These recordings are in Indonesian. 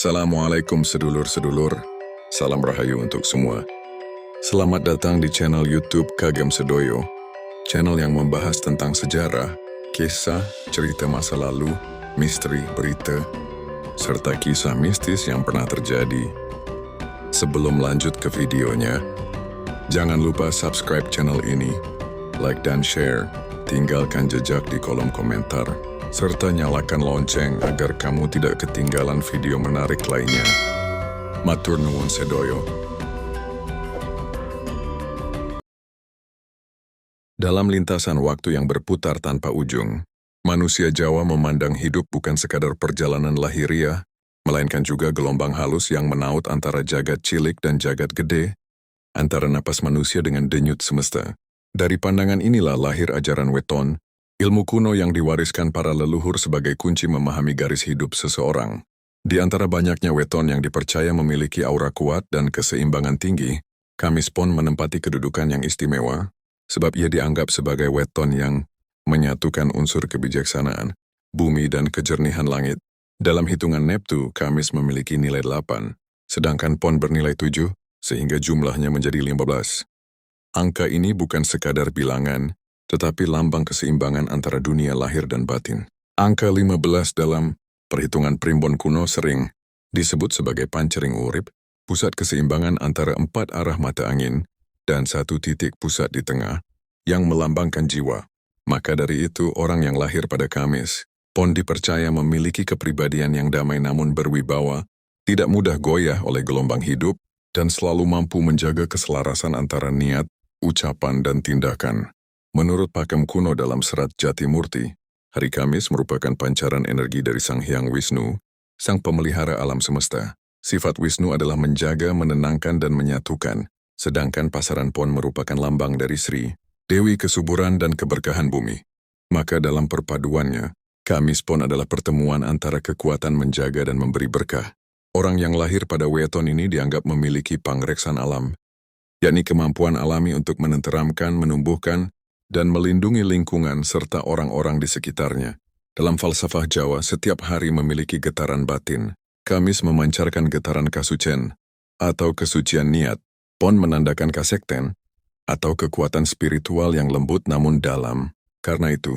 Assalamualaikum sedulur-sedulur, salam rahayu untuk semua. Selamat datang di channel YouTube Kagem Sedoyo, channel yang membahas tentang sejarah, kisah, cerita masa lalu, misteri, berita, serta kisah mistis yang pernah terjadi. Sebelum lanjut ke videonya, jangan lupa subscribe channel ini, like dan share, tinggalkan jejak di kolom komentar, serta nyalakan lonceng agar kamu tidak ketinggalan video menarik lainnya. Matur nuwun sedoyo. Dalam lintasan waktu yang berputar tanpa ujung, manusia Jawa memandang hidup bukan sekadar perjalanan lahiriah, melainkan juga gelombang halus yang menaut antara jagat cilik dan jagat gede, antara napas manusia dengan denyut semesta. Dari pandangan inilah lahir ajaran weton, ilmu kuno yang diwariskan para leluhur sebagai kunci memahami garis hidup seseorang. Di antara banyaknya weton yang dipercaya memiliki aura kuat dan keseimbangan tinggi, Kamis Pon menempati kedudukan yang istimewa, sebab ia dianggap sebagai weton yang menyatukan unsur kebijaksanaan, bumi dan kejernihan langit. Dalam hitungan Neptu, Kamis memiliki nilai 8, sedangkan Pon bernilai 7, sehingga jumlahnya menjadi 15. Angka ini bukan sekadar bilangan, tetapi lambang keseimbangan antara dunia lahir dan batin. Angka 15 dalam perhitungan primbon kuno sering disebut sebagai pancering urip, pusat keseimbangan antara 4 arah mata angin, dan 1 titik pusat di tengah, yang melambangkan jiwa. Maka dari itu, orang yang lahir pada Kamis Pon dipercaya memiliki kepribadian yang damai namun berwibawa, tidak mudah goyah oleh gelombang hidup, dan selalu mampu menjaga keselarasan antara niat, ucapan, dan tindakan. Menurut pakem kuno dalam serat Jatimurti, hari Kamis merupakan pancaran energi dari Sang Hyang Wisnu, sang pemelihara alam semesta. Sifat Wisnu adalah menjaga, menenangkan, dan menyatukan, sedangkan pasaran Pon merupakan lambang dari Sri, Dewi kesuburan dan keberkahan bumi. Maka dalam perpaduannya, Kamis Pon adalah pertemuan antara kekuatan menjaga dan memberi berkah. Orang yang lahir pada weton ini dianggap memiliki pangreksan alam, yakni kemampuan alami untuk menenteramkan, menumbuhkan, dan melindungi lingkungan serta orang-orang di sekitarnya. Dalam falsafah Jawa, setiap hari memiliki getaran batin. Kamis memancarkan getaran kasucen, atau kesucian niat. Pon menandakan kasekten, atau kekuatan spiritual yang lembut namun dalam. Karena itu,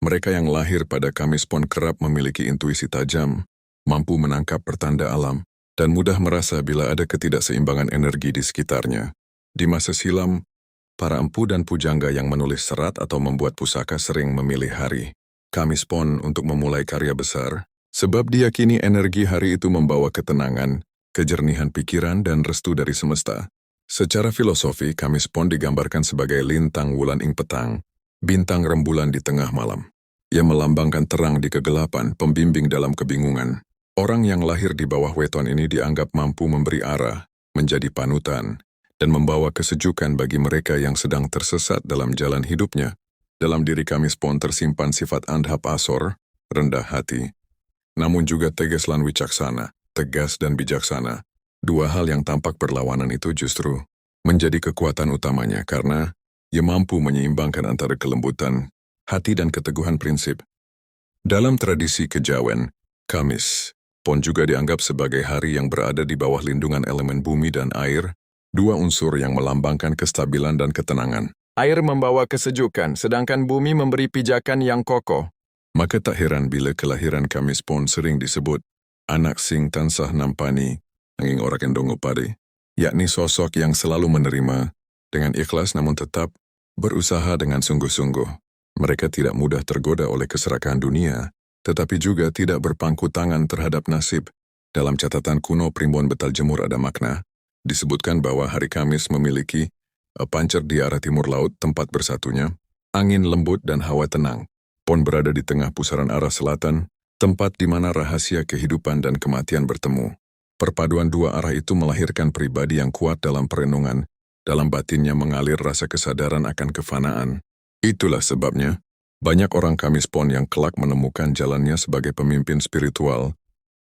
mereka yang lahir pada Kamis Pon kerap memiliki intuisi tajam, mampu menangkap pertanda alam, dan mudah merasa bila ada ketidakseimbangan energi di sekitarnya. Di masa silam, para empu dan pujangga yang menulis serat atau membuat pusaka sering memilih hari Kamis Pon untuk memulai karya besar, sebab diyakini energi hari itu membawa ketenangan, kejernihan pikiran, dan restu dari semesta. Secara filosofi, Kamis Pon digambarkan sebagai lintang wulan ing petang, bintang rembulan di tengah malam, yang melambangkan terang di kegelapan, pembimbing dalam kebingungan. Orang yang lahir di bawah weton ini dianggap mampu memberi arah, menjadi panutan, dan membawa kesejukan bagi mereka yang sedang tersesat dalam jalan hidupnya. Dalam diri Kamis Pon tersimpan sifat andhap asor, rendah hati, namun juga tegas lan wicaksana, tegas dan bijaksana. Dua hal yang tampak berlawanan itu justru menjadi kekuatan utamanya karena ia mampu menyeimbangkan antara kelembutan hati dan keteguhan prinsip. Dalam tradisi kejawen, Kamis Pon juga dianggap sebagai hari yang berada di bawah lindungan elemen bumi dan air, dua unsur yang melambangkan kestabilan dan ketenangan. Air membawa kesejukan, sedangkan bumi memberi pijakan yang kokoh. Maka tak heran bila kelahiran Kamis Pon sering disebut anak sing tansah nampani, nanging ora kendongo pade, yakni sosok yang selalu menerima dengan ikhlas namun tetap berusaha dengan sungguh-sungguh. Mereka tidak mudah tergoda oleh keserakahan dunia, tetapi juga tidak berpangku tangan terhadap nasib. Dalam catatan kuno Primbon Betal Jemur ada makna, disebutkan bahwa hari Kamis memiliki pancar di arah timur laut, tempat bersatunya, angin lembut dan hawa tenang. Pon berada di tengah pusaran arah selatan, tempat di mana rahasia kehidupan dan kematian bertemu. Perpaduan dua arah itu melahirkan pribadi yang kuat dalam perenungan, dalam batinnya mengalir rasa kesadaran akan kefanaan. Itulah sebabnya, banyak orang Kamis Pon yang kelak menemukan jalannya sebagai pemimpin spiritual,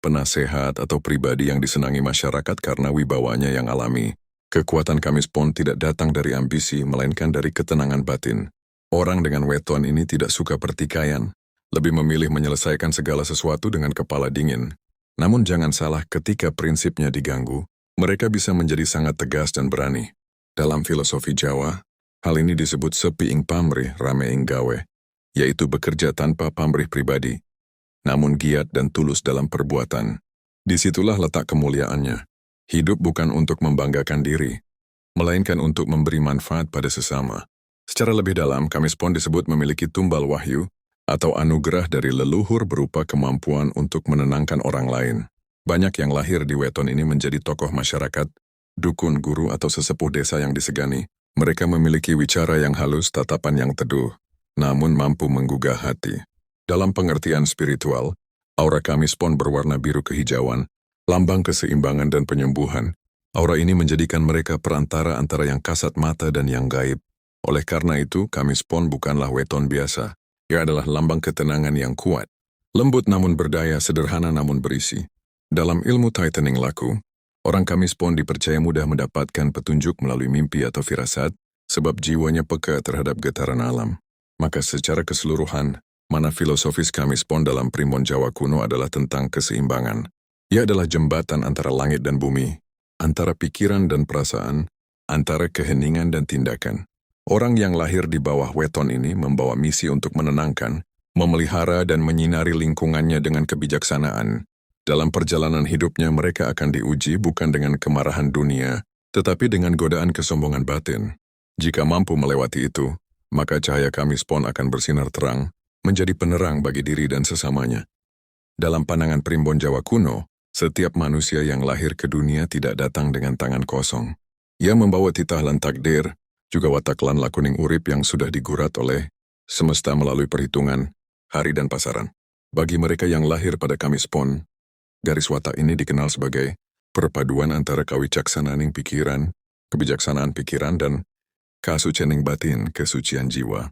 penasehat atau pribadi yang disenangi masyarakat karena wibawanya yang alami. Kekuatan Kamis Pon tidak datang dari ambisi, melainkan dari ketenangan batin. Orang dengan weton ini tidak suka pertikaian, lebih memilih menyelesaikan segala sesuatu dengan kepala dingin. Namun jangan salah, ketika prinsipnya diganggu, mereka bisa menjadi sangat tegas dan berani. Dalam filosofi Jawa, hal ini disebut sepi ing pamrih rame ing gawe, yaitu bekerja tanpa pamrih pribadi, namun giat dan tulus dalam perbuatan. Disitulah letak kemuliaannya. Hidup bukan untuk membanggakan diri, melainkan untuk memberi manfaat pada sesama. Secara lebih dalam, Kamis Pon disebut memiliki tumbal wahyu atau anugerah dari leluhur berupa kemampuan untuk menenangkan orang lain. Banyak yang lahir di weton ini menjadi tokoh masyarakat, dukun, guru, atau sesepuh desa yang disegani. Mereka memiliki wicara yang halus, tatapan yang teduh, namun mampu menggugah hati. Dalam pengertian spiritual, aura Kamis Pon berwarna biru kehijauan, lambang keseimbangan dan penyembuhan. Aura ini menjadikan mereka perantara antara yang kasat mata dan yang gaib. Oleh karena itu, Kamis Pon bukanlah weton biasa. Ia adalah lambang ketenangan yang kuat. Lembut namun berdaya, sederhana namun berisi. Dalam ilmu tightening laku, orang Kamis Pon dipercaya mudah mendapatkan petunjuk melalui mimpi atau firasat, sebab jiwanya peka terhadap getaran alam. Maka secara keseluruhan, mana filosofis Kamis Pon dalam primbon Jawa kuno adalah tentang keseimbangan. Ia adalah jembatan antara langit dan bumi, antara pikiran dan perasaan, antara keheningan dan tindakan. Orang yang lahir di bawah weton ini membawa misi untuk menenangkan, memelihara dan menyinari lingkungannya dengan kebijaksanaan. Dalam perjalanan hidupnya mereka akan diuji bukan dengan kemarahan dunia, tetapi dengan godaan kesombongan batin. Jika mampu melewati itu, maka cahaya Kamis Pon akan bersinar terang, menjadi penerang bagi diri dan sesamanya. Dalam pandangan primbon Jawa kuno, setiap manusia yang lahir ke dunia tidak datang dengan tangan kosong. Ia membawa titahlan takdir, juga wataklan lakuning urip yang sudah digurat oleh semesta melalui perhitungan, hari dan pasaran. Bagi mereka yang lahir pada Kamis Pon, garis watak ini dikenal sebagai perpaduan antara kawicaksanaan pikiran, kebijaksanaan pikiran, dan kasucianing batin, kesucian jiwa.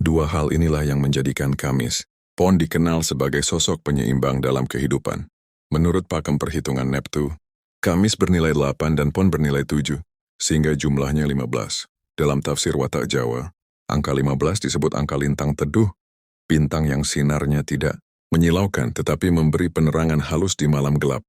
Dua hal inilah yang menjadikan Kamis Pon dikenal sebagai sosok penyeimbang dalam kehidupan. Menurut pakem perhitungan Neptu, Kamis bernilai 8 dan Pon bernilai 7, sehingga jumlahnya 15. Dalam tafsir watak Jawa, angka 15 disebut angka lintang teduh, bintang yang sinarnya tidak menyilaukan tetapi memberi penerangan halus di malam gelap.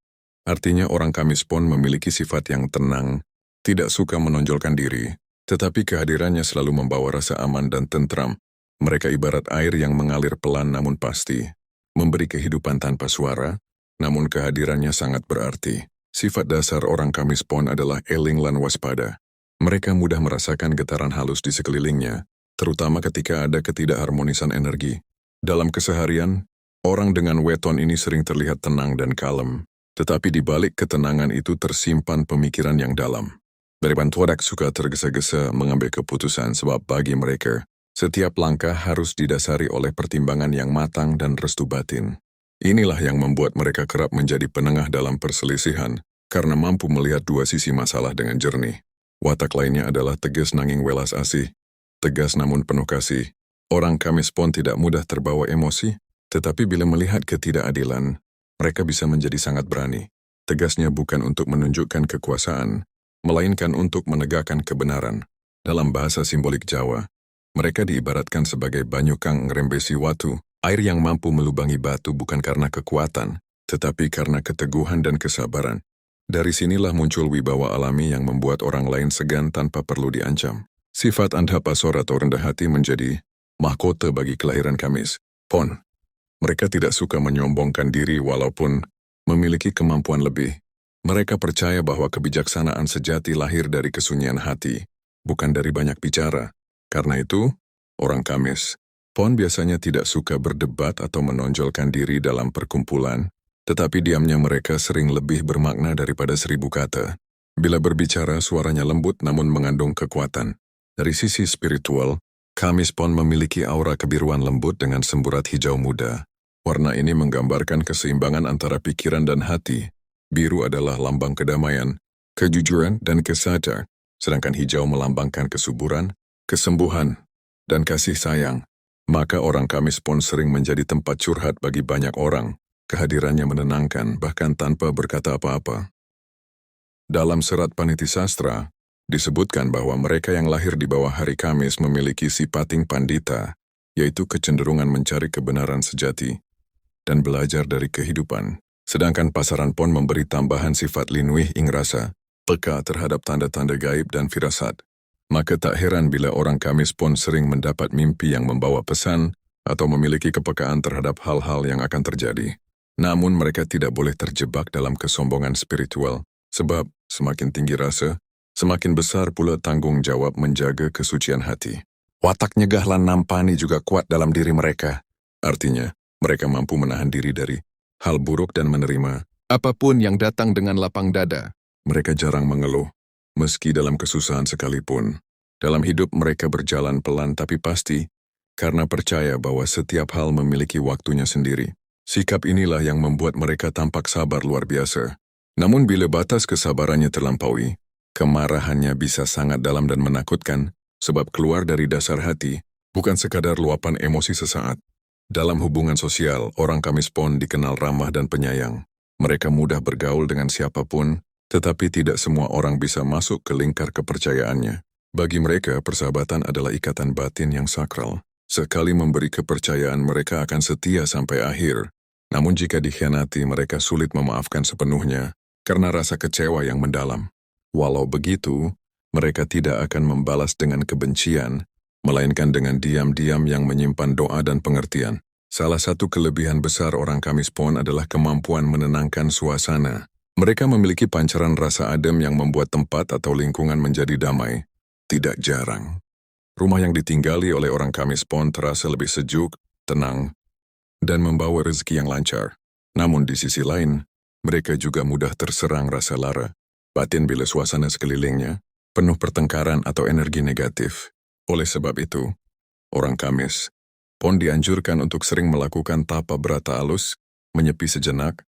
Artinya orang Kamis Pon memiliki sifat yang tenang, tidak suka menonjolkan diri, tetapi kehadirannya selalu membawa rasa aman dan tentram. Mereka ibarat air yang mengalir pelan namun pasti, memberi kehidupan tanpa suara, namun kehadirannya sangat berarti. Sifat dasar orang Kamis Pon adalah eling lan waspada. Mereka mudah merasakan getaran halus di sekelilingnya, terutama ketika ada ketidakharmonisan energi. Dalam keseharian, orang dengan weton ini sering terlihat tenang dan kalem, tetapi di balik ketenangan itu tersimpan pemikiran yang dalam. Beriban Tuadak suka tergesa-gesa mengambil keputusan sebab bagi mereka, setiap langkah harus didasari oleh pertimbangan yang matang dan restu batin. Inilah yang membuat mereka kerap menjadi penengah dalam perselisihan, karena mampu melihat dua sisi masalah dengan jernih. Watak lainnya adalah tegas nanging welas asih. Tegas namun penuh kasih. Orang Kamis Pon tidak mudah terbawa emosi, tetapi bila melihat ketidakadilan, mereka bisa menjadi sangat berani. Tegasnya bukan untuk menunjukkan kekuasaan, melainkan untuk menegakkan kebenaran. Dalam bahasa simbolik Jawa, mereka diibaratkan sebagai banyu kang ngrembesi watu, air yang mampu melubangi batu bukan karena kekuatan, tetapi karena keteguhan dan kesabaran. Dari sinilah muncul wibawa alami yang membuat orang lain segan tanpa perlu diancam. Sifat andhapasor atau rendah hati menjadi mahkota bagi kelahiran Kamis Pon. Mereka tidak suka menyombongkan diri walaupun memiliki kemampuan lebih. Mereka percaya bahwa kebijaksanaan sejati lahir dari kesunyian hati, bukan dari banyak bicara. Karena itu, orang Kamis Pon biasanya tidak suka berdebat atau menonjolkan diri dalam perkumpulan, tetapi diamnya mereka sering lebih bermakna daripada 1000 kata. Bila berbicara, suaranya lembut namun mengandung kekuatan. Dari sisi spiritual, Kamis Pon memiliki aura kebiruan lembut dengan semburat hijau muda. Warna ini menggambarkan keseimbangan antara pikiran dan hati. Biru adalah lambang kedamaian, kejujuran, dan kesadaran, sedangkan hijau melambangkan kesuburan, kesembuhan, dan kasih sayang. Maka orang Kamis Pon sering menjadi tempat curhat bagi banyak orang. Kehadirannya menenangkan bahkan tanpa berkata apa-apa. Dalam serat Paniti Sastra, disebutkan bahwa mereka yang lahir di bawah hari Kamis memiliki sipating pandita, yaitu kecenderungan mencari kebenaran sejati dan belajar dari kehidupan. Sedangkan pasaran pon memberi tambahan sifat linuih ing rasa, peka terhadap tanda-tanda gaib dan firasat. Maka tak heran bila orang Kamis pon sering mendapat mimpi yang membawa pesan atau memiliki kepekaan terhadap hal-hal yang akan terjadi. Namun mereka tidak boleh terjebak dalam kesombongan spiritual, sebab semakin tinggi rasa, semakin besar pula tanggung jawab menjaga kesucian hati. Watak nyegah lan nampani juga kuat dalam diri mereka. Artinya, mereka mampu menahan diri dari hal buruk dan menerima apapun yang datang dengan lapang dada. Mereka jarang mengeluh, meski dalam kesusahan sekalipun. Dalam hidup mereka berjalan pelan tapi pasti, karena percaya bahwa setiap hal memiliki waktunya sendiri. Sikap inilah yang membuat mereka tampak sabar luar biasa. Namun bila batas kesabarannya terlampaui, kemarahannya bisa sangat dalam dan menakutkan, sebab keluar dari dasar hati, bukan sekadar luapan emosi sesaat. Dalam hubungan sosial, orang Kamis pon dikenal ramah dan penyayang. Mereka mudah bergaul dengan siapapun, tetapi tidak semua orang bisa masuk ke lingkar kepercayaannya. Bagi mereka, persahabatan adalah ikatan batin yang sakral. Sekali memberi kepercayaan, mereka akan setia sampai akhir. Namun jika dikhianati, mereka sulit memaafkan sepenuhnya, karena rasa kecewa yang mendalam. Walau begitu, mereka tidak akan membalas dengan kebencian, melainkan dengan diam-diam yang menyimpan doa dan pengertian. Salah satu kelebihan besar orang Kamis pon adalah kemampuan menenangkan suasana. Mereka memiliki pancaran rasa adem yang membuat tempat atau lingkungan menjadi damai. Tidak jarang, rumah yang ditinggali oleh orang Kamis pon terasa lebih sejuk, tenang, dan membawa rezeki yang lancar. Namun di sisi lain, mereka juga mudah terserang rasa lara batin bila suasana sekelilingnya penuh pertengkaran atau energi negatif. Oleh sebab itu, orang Kamis pon dianjurkan untuk sering melakukan tapa brata alus, menyepi sejenak,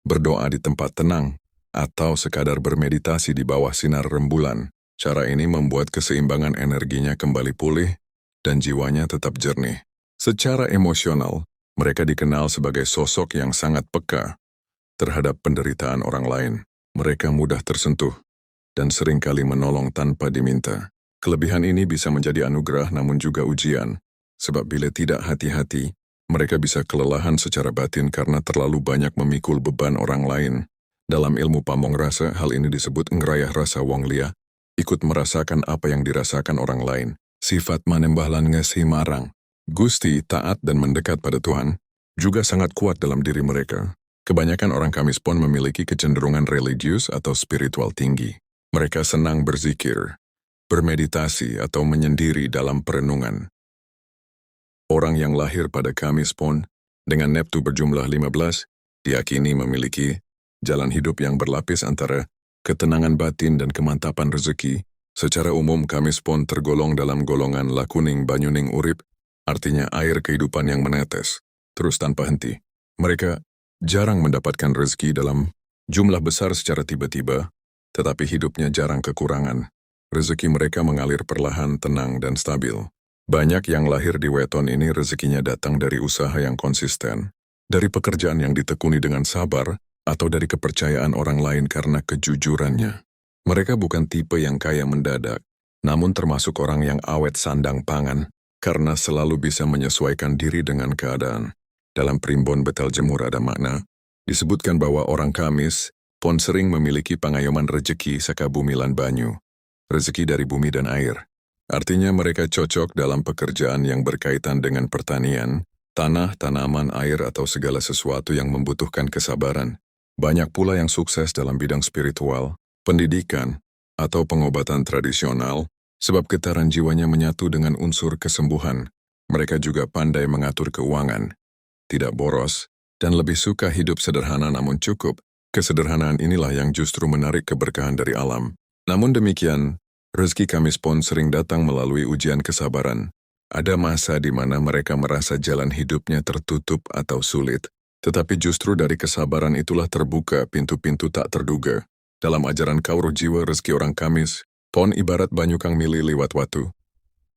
berdoa di tempat tenang, atau sekadar bermeditasi di bawah sinar rembulan. Cara ini membuat keseimbangan energinya kembali pulih dan jiwanya tetap jernih. Secara emosional, mereka dikenal sebagai sosok yang sangat peka terhadap penderitaan orang lain. Mereka mudah tersentuh dan seringkali menolong tanpa diminta. Kelebihan ini bisa menjadi anugerah namun juga ujian, sebab bila tidak hati-hati, mereka bisa kelelahan secara batin karena terlalu banyak memikul beban orang lain. Dalam ilmu pamong rasa, hal ini disebut ngerayah rasa wong lia, ikut merasakan apa yang dirasakan orang lain. Sifat manembah lan ngasihi marang Gusti, taat dan mendekat pada Tuhan, juga sangat kuat dalam diri mereka. Kebanyakan orang Kamis pon memiliki kecenderungan religius atau spiritual tinggi. Mereka senang berzikir, bermeditasi atau menyendiri dalam perenungan. Orang yang lahir pada Kamis pon dengan Neptu berjumlah 15 diyakini memiliki jalan hidup yang berlapis antara ketenangan batin dan kemantapan rezeki. Secara umum Kamis pon tergolong dalam golongan lakuning banyuning urip, artinya air kehidupan yang menetes, terus tanpa henti. Mereka jarang mendapatkan rezeki dalam jumlah besar secara tiba-tiba, tetapi hidupnya jarang kekurangan. Rezeki mereka mengalir perlahan, tenang, dan stabil. Banyak yang lahir di weton ini rezekinya datang dari usaha yang konsisten, dari pekerjaan yang ditekuni dengan sabar, atau dari kepercayaan orang lain karena kejujurannya. Mereka bukan tipe yang kaya mendadak, namun termasuk orang yang awet sandang pangan, karena selalu bisa menyesuaikan diri dengan keadaan. Dalam Primbon Betel Jemur ada makna, disebutkan bahwa orang Kamis pon sering memiliki pangayoman rezeki saka bumi lan banyu. Rezeki dari bumi dan air. Artinya mereka cocok dalam pekerjaan yang berkaitan dengan pertanian, tanah, tanaman, air atau segala sesuatu yang membutuhkan kesabaran. Banyak pula yang sukses dalam bidang spiritual, pendidikan, atau pengobatan tradisional, sebab getaran jiwanya menyatu dengan unsur kesembuhan. Mereka juga pandai mengatur keuangan, tidak boros, dan lebih suka hidup sederhana namun cukup. Kesederhanaan inilah yang justru menarik keberkahan dari alam. Namun demikian, rezeki Kamis pon sering datang melalui ujian kesabaran. Ada masa di mana mereka merasa jalan hidupnya tertutup atau sulit, tetapi justru dari kesabaran itulah terbuka pintu-pintu tak terduga. Dalam ajaran Kauruh Jiwa rezeki orang Kamis, pon ibarat banyu kang mili liwat watu.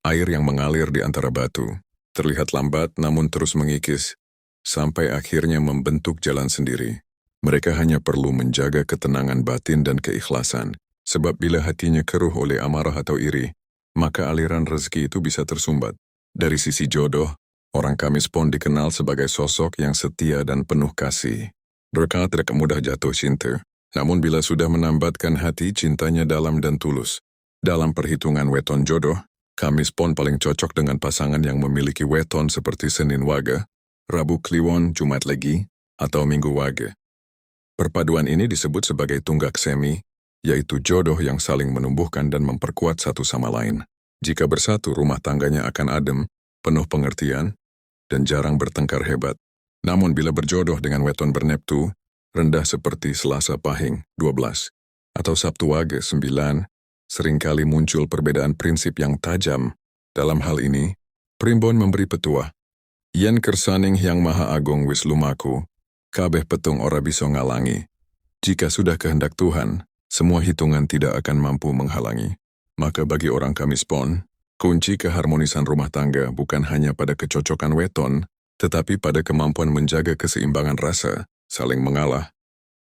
Air yang mengalir di antara batu, terlihat lambat namun terus mengikis, sampai akhirnya membentuk jalan sendiri. Mereka hanya perlu menjaga ketenangan batin dan keikhlasan, sebab bila hatinya keruh oleh amarah atau iri, maka aliran rezeki itu bisa tersumbat. Dari sisi jodoh, orang Kamis pon dikenal sebagai sosok yang setia dan penuh kasih. Mereka tidak mudah jatuh cinta, namun bila sudah menambatkan hati, cintanya dalam dan tulus. Dalam perhitungan weton jodoh, Kamis Pon paling cocok dengan pasangan yang memiliki weton seperti Senin Wage, Rabu Kliwon, Jumat Legi, atau Minggu Wage. Perpaduan ini disebut sebagai tunggak semi, yaitu jodoh yang saling menumbuhkan dan memperkuat satu sama lain. Jika bersatu, rumah tangganya akan adem, penuh pengertian, dan jarang bertengkar hebat. Namun bila berjodoh dengan weton berneptu, rendah seperti Selasa Pahing 12 atau Sabtu Wage 9, seringkali muncul perbedaan prinsip yang tajam. Dalam hal ini, Primbon memberi petua. Yen kersaning yang maha agung wis lumaku, kabeh petung ora bisa ngalangi. Jika sudah kehendak Tuhan, semua hitungan tidak akan mampu menghalangi. Maka bagi orang Kamis Pon, kunci keharmonisan rumah tangga bukan hanya pada kecocokan weton, tetapi pada kemampuan menjaga keseimbangan rasa, saling mengalah,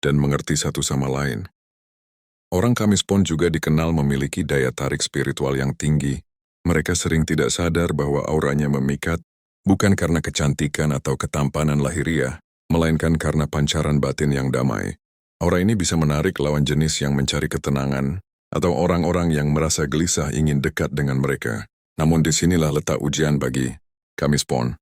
dan mengerti satu sama lain. Orang Kamis Pon juga dikenal memiliki daya tarik spiritual yang tinggi. Mereka sering tidak sadar bahwa auranya memikat, bukan karena kecantikan atau ketampanan lahiriah, melainkan karena pancaran batin yang damai. Aura ini bisa menarik lawan jenis yang mencari ketenangan, atau orang-orang yang merasa gelisah ingin dekat dengan mereka. Namun disinilah letak ujian bagi Kamis Pon.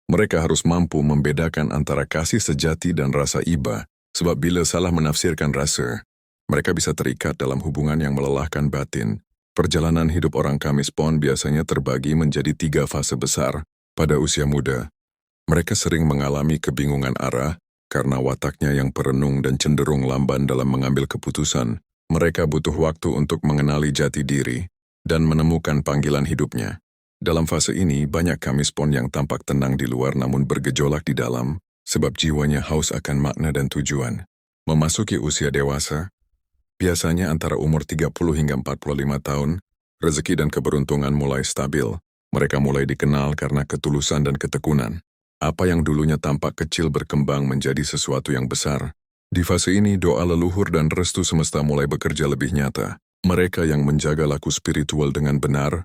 Mereka harus mampu membedakan antara kasih sejati dan rasa iba, sebab bila salah menafsirkan rasa, mereka bisa terikat dalam hubungan yang melelahkan batin. Perjalanan hidup orang Kamis Pon biasanya terbagi menjadi 3 fase besar. Pada usia muda, mereka sering mengalami kebingungan arah karena wataknya yang perenung dan cenderung lamban dalam mengambil keputusan. Mereka butuh waktu untuk mengenali jati diri dan menemukan panggilan hidupnya. Dalam fase ini, banyak Kamis Pon yang tampak tenang di luar namun bergejolak di dalam, sebab jiwanya haus akan makna dan tujuan. Memasuki usia dewasa, biasanya antara umur 30 hingga 45 tahun, rezeki dan keberuntungan mulai stabil. Mereka mulai dikenal karena ketulusan dan ketekunan. Apa yang dulunya tampak kecil berkembang menjadi sesuatu yang besar. Di fase ini, doa leluhur dan restu semesta mulai bekerja lebih nyata. Mereka yang menjaga laku spiritual dengan benar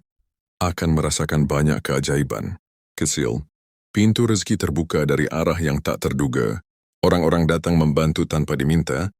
akan merasakan banyak keajaiban. Kecil, pintu rezeki terbuka dari arah yang tak terduga. Orang-orang datang membantu tanpa diminta,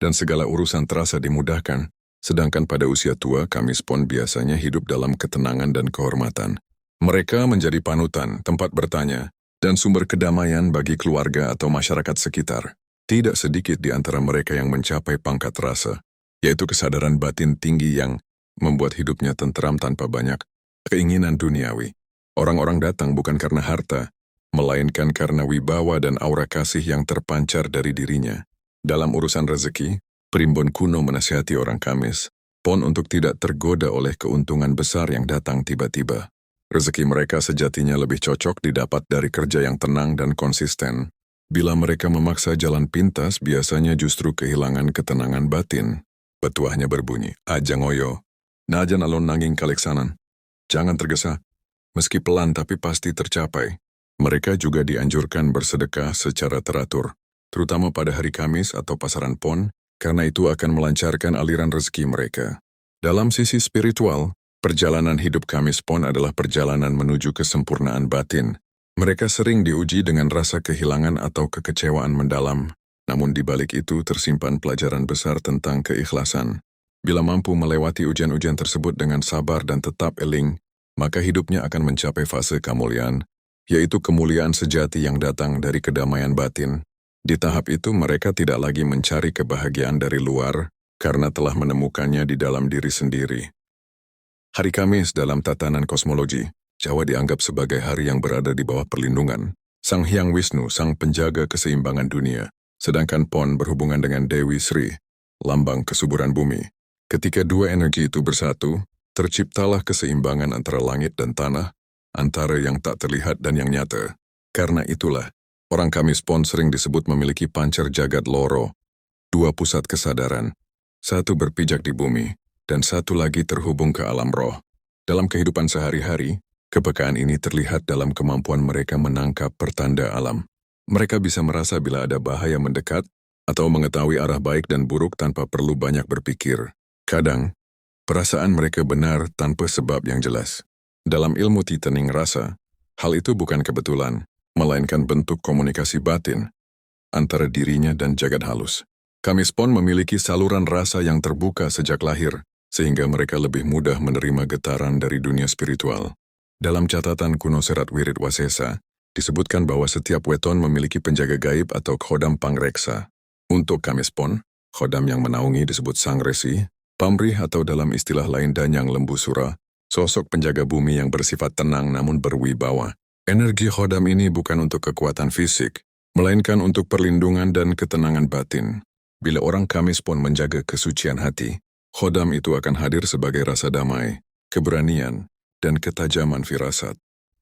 dan segala urusan terasa dimudahkan. Sedangkan pada usia tua, Kamis Pon biasanya hidup dalam ketenangan dan kehormatan. Mereka menjadi panutan, tempat bertanya, dan sumber kedamaian bagi keluarga atau masyarakat sekitar. Tidak sedikit di antara mereka yang mencapai pangkat rasa, yaitu kesadaran batin tinggi yang membuat hidupnya tentram tanpa banyak keinginan duniawi. Orang-orang datang bukan karena harta, melainkan karena wibawa dan aura kasih yang terpancar dari dirinya. Dalam urusan rezeki, Primbon kuno menasihati orang Kamis Pon untuk tidak tergoda oleh keuntungan besar yang datang tiba-tiba. Rezeki mereka sejatinya lebih cocok didapat dari kerja yang tenang dan konsisten. Bila mereka memaksa jalan pintas, biasanya justru kehilangan ketenangan batin. Petuahnya berbunyi, aja ngoyo, najan alon nanging kaleksanan. Jangan tergesa, meski pelan tapi pasti tercapai. Mereka juga dianjurkan bersedekah secara teratur, terutama pada hari Kamis atau pasaran Pon, karena itu akan melancarkan aliran rezeki mereka. Dalam sisi spiritual, perjalanan hidup Kamis Pon adalah perjalanan menuju kesempurnaan batin. Mereka sering diuji dengan rasa kehilangan atau kekecewaan mendalam, namun di balik itu tersimpan pelajaran besar tentang keikhlasan. Bila mampu melewati ujian-ujian tersebut dengan sabar dan tetap eling, maka hidupnya akan mencapai fase kemuliaan, yaitu kemuliaan sejati yang datang dari kedamaian batin. Di tahap itu mereka tidak lagi mencari kebahagiaan dari luar, karena telah menemukannya di dalam diri sendiri. Hari Kamis dalam tatanan kosmologi, Jawa dianggap sebagai hari yang berada di bawah perlindungan Sang Hyang Wisnu, sang penjaga keseimbangan dunia, sedangkan Pon berhubungan dengan Dewi Sri, lambang kesuburan bumi. Ketika dua energi itu bersatu, terciptalah keseimbangan antara langit dan tanah, antara yang tak terlihat dan yang nyata. Karena itulah, orang Kamis Pon sering disebut memiliki pancar jagat loro, 2 pusat kesadaran, satu berpijak di bumi, dan satu lagi terhubung ke alam roh. Dalam kehidupan sehari-hari, kepekaan ini terlihat dalam kemampuan mereka menangkap pertanda alam. Mereka bisa merasa bila ada bahaya mendekat, atau mengetahui arah baik dan buruk tanpa perlu banyak berpikir. Kadang, perasaan mereka benar tanpa sebab yang jelas. Dalam ilmu titening rasa, hal itu bukan kebetulan, melainkan bentuk komunikasi batin antara dirinya dan jagat halus. Kamis Pon memiliki saluran rasa yang terbuka sejak lahir, sehingga mereka lebih mudah menerima getaran dari dunia spiritual. Dalam catatan kuno Serat Wirid Wasesa, disebutkan bahwa setiap weton memiliki penjaga gaib atau khodam pangreksa. Untuk Kamis Pon, khodam yang menaungi disebut sang resi, pamrih atau dalam istilah lain danyang lembu sura, sosok penjaga bumi yang bersifat tenang namun berwibawa. Energi khodam ini bukan untuk kekuatan fisik, melainkan untuk perlindungan dan ketenangan batin. Bila orang Kamis Pon menjaga kesucian hati, khodam itu akan hadir sebagai rasa damai, keberanian, dan ketajaman firasat.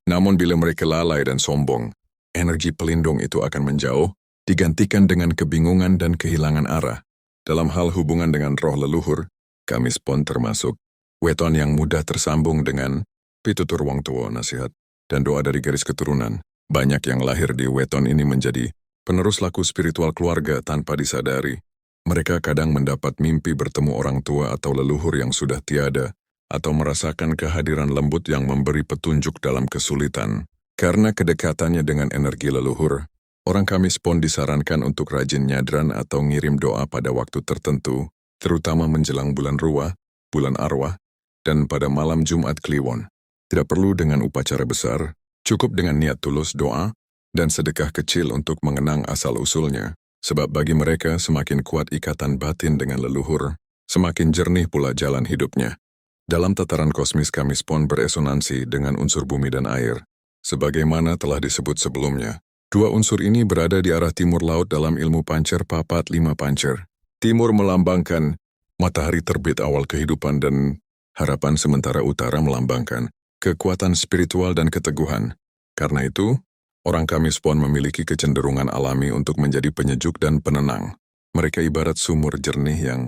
Namun bila mereka lalai dan sombong, energi pelindung itu akan menjauh, digantikan dengan kebingungan dan kehilangan arah. Dalam hal hubungan dengan roh leluhur, Kamis Pon termasuk weton yang mudah tersambung dengan pitutur wong tua, nasihat, dan doa dari garis keturunan. Banyak yang lahir di weton ini menjadi penerus laku spiritual keluarga tanpa disadari. Mereka kadang mendapat mimpi bertemu orang tua atau leluhur yang sudah tiada, atau merasakan kehadiran lembut yang memberi petunjuk dalam kesulitan. Karena kedekatannya dengan energi leluhur, orang Kamis Pon disarankan untuk rajin nyadran atau ngirim doa pada waktu tertentu, terutama menjelang bulan Ruwa, bulan Arwah, dan pada malam Jumat Kliwon. Tidak perlu dengan upacara besar, cukup dengan niat tulus doa, dan sedekah kecil untuk mengenang asal-usulnya. Sebab bagi mereka semakin kuat ikatan batin dengan leluhur, semakin jernih pula jalan hidupnya. Dalam tataran kosmis Kamis Pon beresonansi dengan unsur bumi dan air. Sebagaimana telah disebut sebelumnya, dua unsur ini berada di arah timur laut dalam ilmu pancer papat 5 pancer. Timur melambangkan matahari terbit awal kehidupan dan harapan, sementara utara melambangkan kekuatan spiritual dan keteguhan. Karena itu, orang Kamis Pon memiliki kecenderungan alami untuk menjadi penyejuk dan penenang. Mereka ibarat sumur jernih yang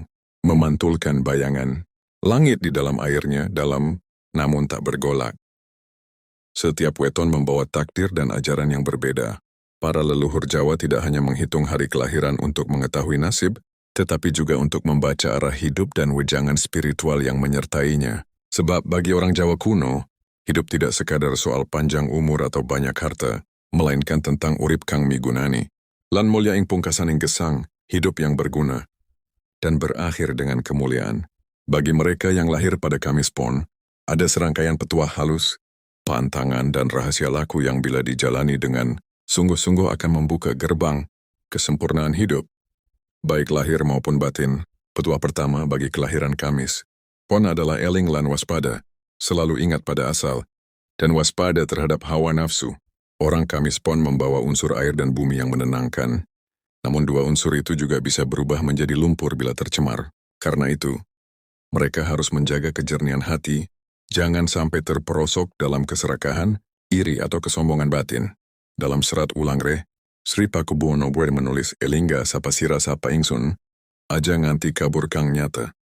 memantulkan bayangan langit di dalam airnya, dalam namun tak bergolak. Setiap weton membawa takdir dan ajaran yang berbeda. Para leluhur Jawa tidak hanya menghitung hari kelahiran untuk mengetahui nasib, tetapi juga untuk membaca arah hidup dan wejangan spiritual yang menyertainya. Sebab bagi orang Jawa kuno, hidup tidak sekadar soal panjang umur atau banyak harta, melainkan tentang urip kang migunani. Lan mulya ing pungkasan ing gesang, hidup yang berguna, dan berakhir dengan kemuliaan. Bagi mereka yang lahir pada Kamis Pon, ada serangkaian petuah halus, pantangan dan rahasia laku yang bila dijalani dengan sungguh-sungguh akan membuka gerbang kesempurnaan hidup, baik lahir maupun batin. Petuah pertama bagi kelahiran Kamis Pon adalah eling lan waspada, selalu ingat pada asal, dan waspada terhadap hawa nafsu. Orang Kamis Pon membawa unsur air dan bumi yang menenangkan, namun dua unsur itu juga bisa berubah menjadi lumpur bila tercemar. Karena itu, mereka harus menjaga kejernihan hati, jangan sampai terperosok dalam keserakahan, iri atau kesombongan batin. Dalam serat Ulangreh, Sri Pakubuwono Buer menulis elingga sapasira sapa ingsun, aja nganti kabur kang nyata.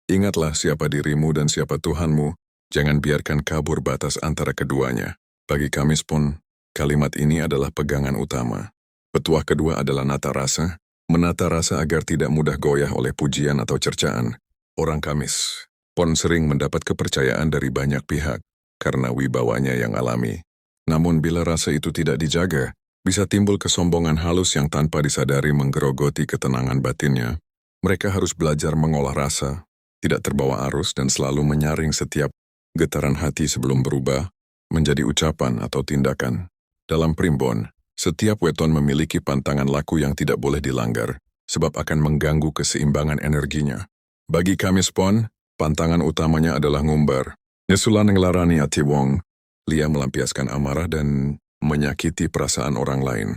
Ingatlah siapa dirimu dan siapa Tuhanmu, jangan biarkan kabur batas antara keduanya. Bagi Kamis Pon, kalimat ini adalah pegangan utama. Petuah kedua adalah nata rasa, menata rasa agar tidak mudah goyah oleh pujian atau cercaan. Orang Kamis Pon sering mendapat kepercayaan dari banyak pihak karena wibawanya yang alami. Namun bila rasa itu tidak dijaga, bisa timbul kesombongan halus yang tanpa disadari menggerogoti ketenangan batinnya. Mereka harus belajar mengolah rasa, tidak terbawa arus dan selalu menyaring setiap getaran hati sebelum berubah menjadi ucapan atau tindakan. Dalam primbon, setiap weton memiliki pantangan laku yang tidak boleh dilanggar, sebab akan mengganggu keseimbangan energinya. Bagi Kamis Pon, pantangan utamanya adalah ngumbar. Nesulan ngelarani ati wong, lia melampiaskan amarah dan menyakiti perasaan orang lain.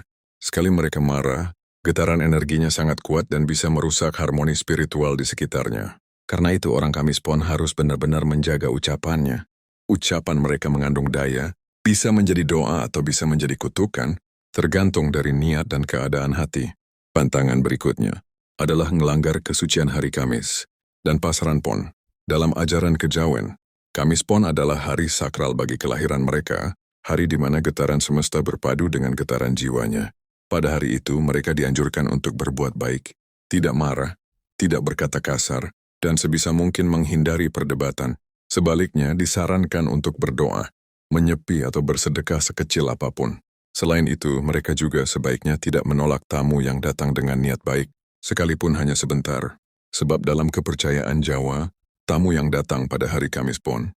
Sekali mereka marah, getaran energinya sangat kuat dan bisa merusak harmoni spiritual di sekitarnya. Karena itu orang Kamis Pon harus benar-benar menjaga ucapannya. Ucapan mereka mengandung daya, bisa menjadi doa atau bisa menjadi kutukan, tergantung dari niat dan keadaan hati. Pantangan berikutnya adalah ngelanggar kesucian hari Kamis dan pasaran Pon. Dalam ajaran kejawen, Kamis Pon adalah hari sakral bagi kelahiran mereka, hari di mana getaran semesta berpadu dengan getaran jiwanya. Pada hari itu mereka dianjurkan untuk berbuat baik, tidak marah, tidak berkata kasar, dan sebisa mungkin menghindari perdebatan. Sebaliknya disarankan untuk berdoa, menyepi atau bersedekah sekecil apapun. Selain itu, mereka juga sebaiknya tidak menolak tamu yang datang dengan niat baik, sekalipun hanya sebentar. Sebab dalam kepercayaan Jawa, tamu yang datang pada hari Kamis Pon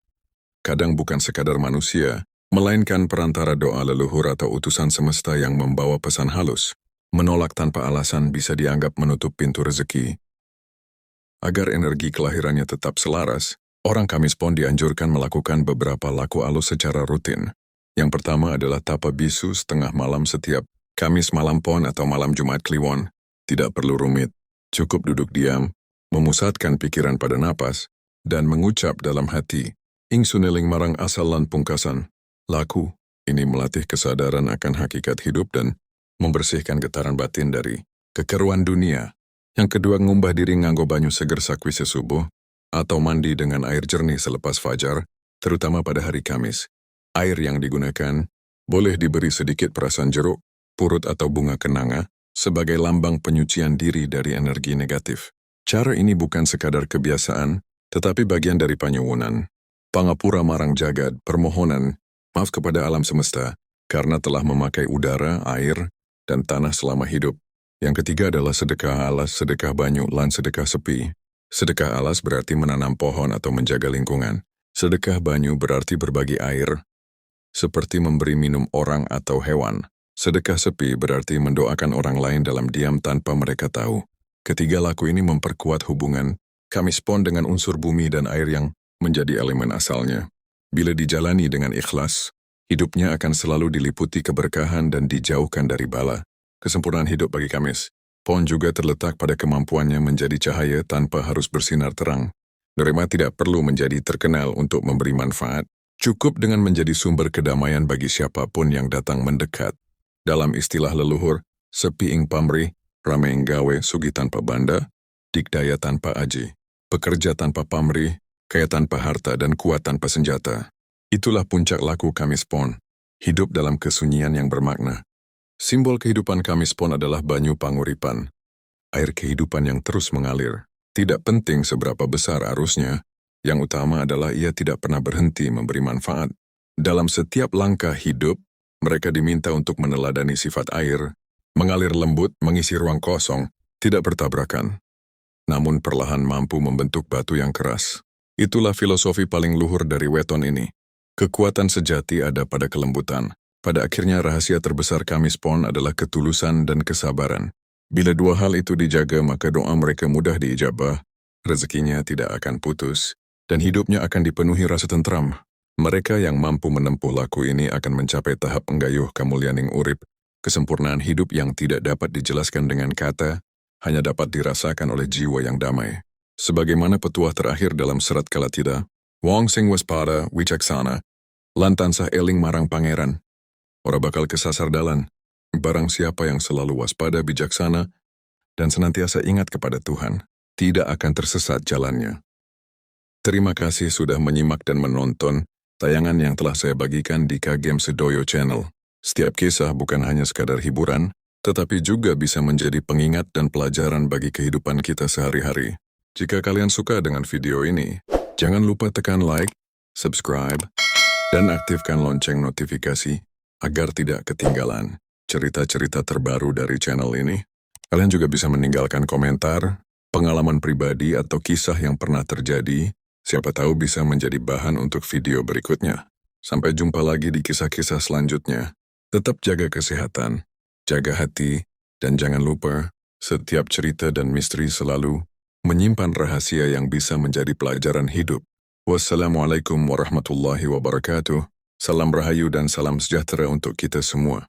kadang bukan sekadar manusia, melainkan perantara doa leluhur atau utusan semesta yang membawa pesan halus. Menolak tanpa alasan bisa dianggap menutup pintu rezeki. Agar energi kelahirannya tetap selaras, orang Kamis Pon dianjurkan melakukan beberapa laku halus secara rutin. Yang pertama adalah tapa bisu setengah malam setiap Kamis malam Pon atau malam Jumat Kliwon. Tidak perlu rumit, cukup duduk diam, memusatkan pikiran pada napas, dan mengucap dalam hati, Ing suneling marang asal lan pungkasan. Laku, ini melatih kesadaran akan hakikat hidup dan membersihkan getaran batin dari kekeruan dunia. Yang kedua, ngumbah diri nganggo banyu seger sakwise subuh, atau mandi dengan air jernih selepas fajar, terutama pada hari Kamis. Air yang digunakan boleh diberi sedikit perasan jeruk, purut atau bunga kenanga, sebagai lambang penyucian diri dari energi negatif. Cara ini bukan sekadar kebiasaan, tetapi bagian dari panyuwunan. Pangapura marang jagad, permohonan, maaf kepada alam semesta, karena telah memakai udara, air, dan tanah selama hidup. Yang ketiga adalah sedekah alas, sedekah banyu, lan sedekah sepi. Sedekah alas berarti menanam pohon atau menjaga lingkungan. Sedekah banyu berarti berbagi air, seperti memberi minum orang atau hewan. Sedekah sepi berarti mendoakan orang lain dalam diam tanpa mereka tahu. Ketiga laku ini memperkuat hubungan Kamis Pon dengan unsur bumi dan air yang menjadi elemen asalnya. Bila dijalani dengan ikhlas, hidupnya akan selalu diliputi keberkahan dan dijauhkan dari bala. Kesempurnaan hidup bagi Kamis Pon juga terletak pada kemampuannya menjadi cahaya tanpa harus bersinar terang. Dorema tidak perlu menjadi terkenal untuk memberi manfaat, cukup dengan menjadi sumber kedamaian bagi siapapun yang datang mendekat. Dalam istilah leluhur, sepi ing pamrih, rame ing gawe, sugi tanpa banda, dikdaya tanpa aji, pekerja tanpa pamrih, kaya tanpa harta dan kuat tanpa senjata. Itulah puncak laku Kamis Pon, hidup dalam kesunyian yang bermakna. Simbol kehidupan Kamis Pon adalah banyu panguripan, air kehidupan yang terus mengalir. Tidak penting seberapa besar arusnya, yang utama adalah ia tidak pernah berhenti memberi manfaat. Dalam setiap langkah hidup, mereka diminta untuk meneladani sifat air, mengalir lembut, mengisi ruang kosong, tidak bertabrakan, namun perlahan mampu membentuk batu yang keras. Itulah filosofi paling luhur dari weton ini. Kekuatan sejati ada pada kelembutan. Pada akhirnya rahasia terbesar Kamis Pon adalah ketulusan dan kesabaran. Bila dua hal itu dijaga, maka doa mereka mudah diijabah, rezekinya tidak akan putus, dan hidupnya akan dipenuhi rasa tentram. Mereka yang mampu menempuh laku ini akan mencapai tahap enggayuh kamulyaning urip, kesempurnaan hidup yang tidak dapat dijelaskan dengan kata, hanya dapat dirasakan oleh jiwa yang damai. Sebagaimana petuah terakhir dalam serat Kalatida, Wong sing waspada, wicaksana, lan tansah eling marang pangeran. Ora bakal kesasar dalan, barang siapa yang selalu waspada, bijaksana, dan senantiasa ingat kepada Tuhan, tidak akan tersesat jalannya. Terima kasih sudah menyimak dan menonton tayangan yang telah saya bagikan di Kagem Sedoyo Channel. Setiap kisah bukan hanya sekadar hiburan, tetapi juga bisa menjadi pengingat dan pelajaran bagi kehidupan kita sehari-hari. Jika kalian suka dengan video ini, jangan lupa tekan like, subscribe, dan aktifkan lonceng notifikasi agar tidak ketinggalan cerita-cerita terbaru dari channel ini. Kalian juga bisa meninggalkan komentar, pengalaman pribadi atau kisah yang pernah terjadi, siapa tahu bisa menjadi bahan untuk video berikutnya. Sampai jumpa lagi di kisah-kisah selanjutnya. Tetap jaga kesehatan, jaga hati, dan jangan lupa, setiap cerita dan misteri selalu menyimpan rahasia yang bisa menjadi pelajaran hidup. Wassalamualaikum warahmatullahi wabarakatuh. Salam rahayu dan salam sejahtera untuk kita semua.